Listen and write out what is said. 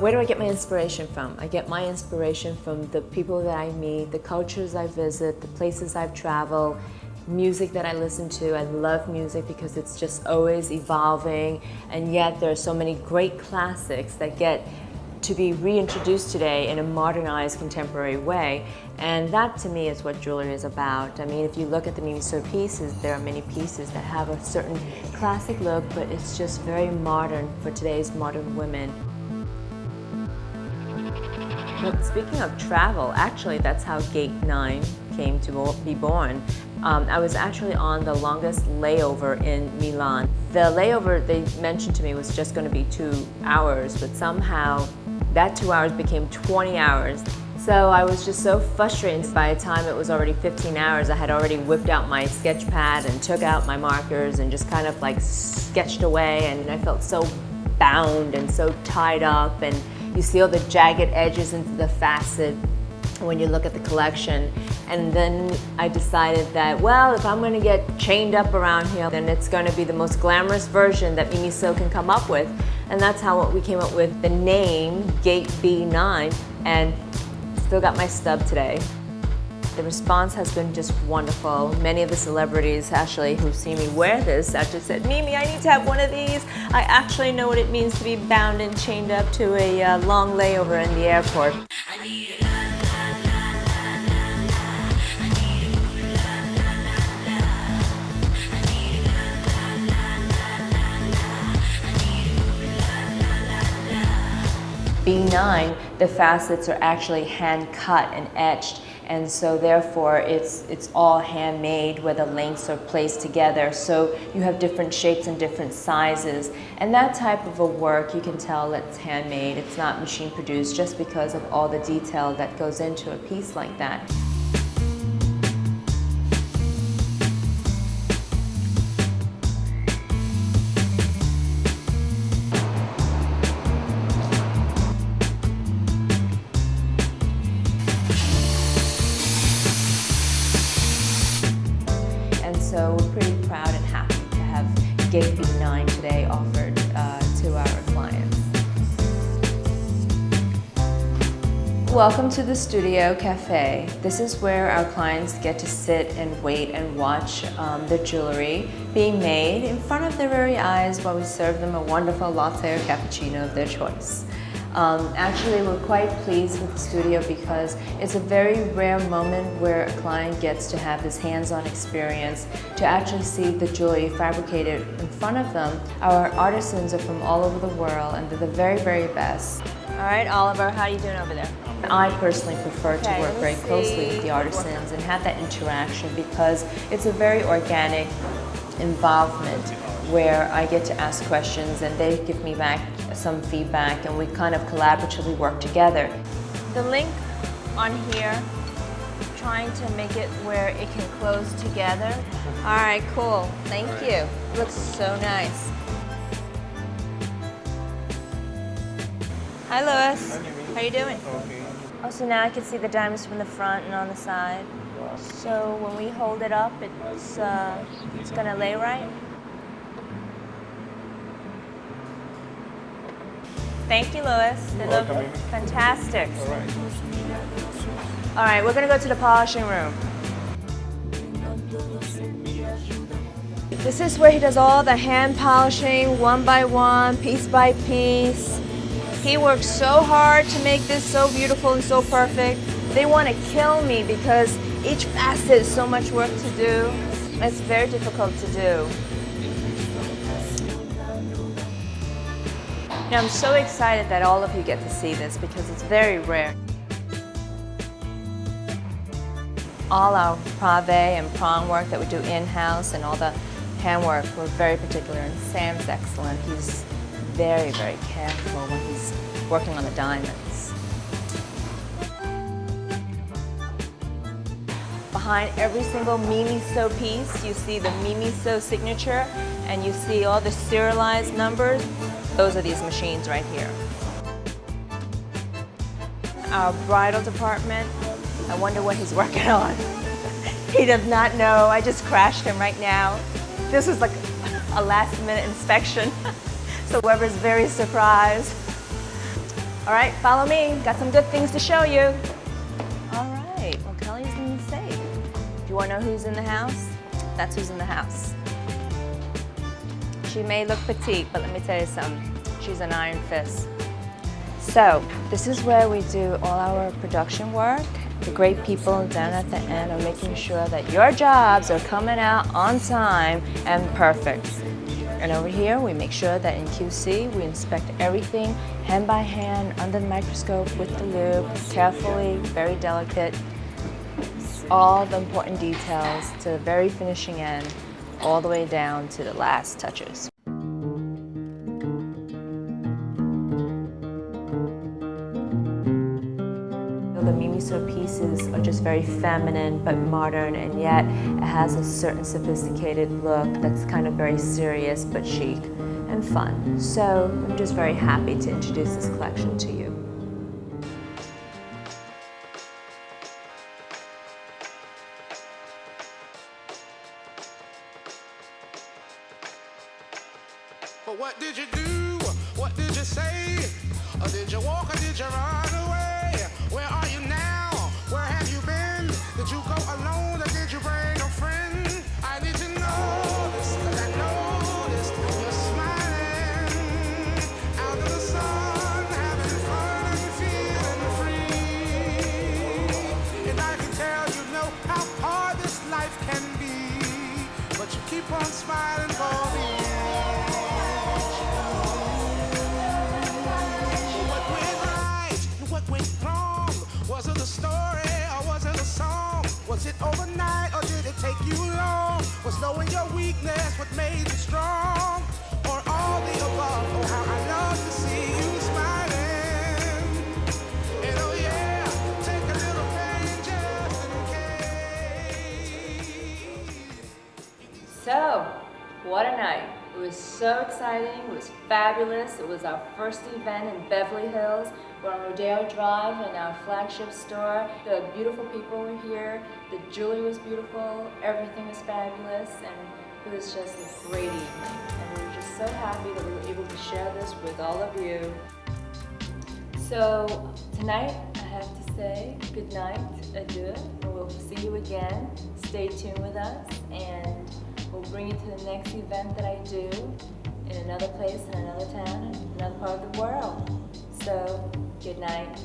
Where do I get my inspiration from? I get my inspiration from the people that I meet, the cultures I visit, the places I've traveled, music that I listen to. I love music because it's just always evolving, and yet there are so many great classics that get to be reintroduced today in a modernized, contemporary way. And that to me is what jewelry is about. I mean, if you look at the Mimiso pieces, there are many pieces that have a certain classic look, but it's just very modern for today's modern women. But speaking of travel, actually that's how Gate 9 came to be born. I was actually on the longest layover in Milan. The layover they mentioned to me was just going to be 2 hours, but somehow that 2 hours became 20 hours. So I was just so frustrated. By the time it was already 15 hours, I had already whipped out my sketch pad and took out my markers and just kind of like sketched away, and I felt so bound and so tied up, and you see all the jagged edges into the facet when you look at the collection. And then I decided that, well, if I'm going to get chained up around here, then it's going to be the most glamorous version that Mimiso can come up with. And that's how we came up with the name Gate B9, and still got my stub today. The response has been just wonderful. Many of the celebrities actually who see me wear this actually said, Mimi, I need to have one of these. I actually know what it means to be bound and chained up to a long layover in the airport. B9, the facets are actually hand cut and etched, and so therefore it's all handmade where the links are placed together, so you have different shapes and different sizes. And that type of a work, you can tell it's handmade, it's not machine produced, just because of all the detail that goes into a piece like that. So we're pretty proud and happy to have Gate B9 today offered to our clients. Welcome to the Studio Cafe. This is where our clients get to sit and wait and watch their jewelry being made in front of their very eyes while we serve them a wonderful latte or cappuccino of their choice. Actually, we're quite pleased with the studio because it's a very rare moment where a client gets to have this hands-on experience to actually see the jewelry fabricated in front of them. Our artisans are from all over the world, and they're the very, very best. All right, Oliver, how are you doing over there? I personally prefer to work very closely with the artisans and have that interaction because it's a very organic involvement where I get to ask questions and they give me back some feedback, and we kind of collaboratively work together. The link on here, trying to make it where it can close together. All right, cool, thank you. Looks so nice. Hi, Louis. How you doing? Oh, so now I can see the diamonds from the front and on the side. So when we hold it up, it's gonna lay right? Thank you, Louis. They look fantastic. All right, we're gonna go to the polishing room. This is where he does all the hand polishing, one by one, piece by piece. He works so hard to make this so beautiful and so perfect. They want to kill me because each facet is so much work to do. It's very difficult to do. Now, I'm so excited that all of you get to see this because it's very rare. All our pave and prong work that we do in-house and all the handwork, we're very particular, and Sam's excellent. He's very, very careful when he's working on the diamonds. Behind every single Mimiso piece, you see the Mimiso signature, and you see all the serialized numbers. Those are these machines right here. Our bridal department, I wonder what he's working on. He does not know. I just crashed him right now. This was like a last-minute inspection, so Weber's very surprised. All right, follow me. Got some good things to show you. All right, well, Kelly's in the safe. Do you want to know who's in the house? That's who's in the house. She may look petite, but let me tell you something. She's an iron fist. So, this is where we do all our production work. The great people down at the end are making sure that your jobs are coming out on time and perfect. And over here, we make sure that in QC, we inspect everything hand by hand, under the microscope, with the loupe, carefully, very delicate. All the important details to the very finishing end, all the way down to the last touches. The Mimiso pieces are just very feminine but modern, and yet it has a certain sophisticated look that's kind of very serious but chic and fun. So I'm just very happy to introduce this collection to you. But what did you do? What did you say? Or did you walk or did you run away? Where are you now? Where have you been? Did you go alone or did you bring a friend? I need to know this, 'cause I noticed you're smiling out in the sun, having fun and feeling free. And I can tell you know how hard this life can be, but you keep on smiling for me. Was it a story or was it a song? Was it overnight or did it take you long? Was knowing your weakness what made you strong? Or all the above? Oh, how I love to see you smiling. And oh yeah, take a little pain just in case. So, what a night. It was so exciting, it was fabulous. It was our first event in Beverly Hills. We're on Rodeo Drive in our flagship store. The beautiful people were here, the jewelry was beautiful, everything was fabulous, and it was just a great evening. And we were just so happy that we were able to share this with all of you. So tonight, I have to say good night, adieu, and we'll see you again. Stay tuned with us, and we'll bring you to the next event that I do in another place, in another town, in another part of the world. So, good night.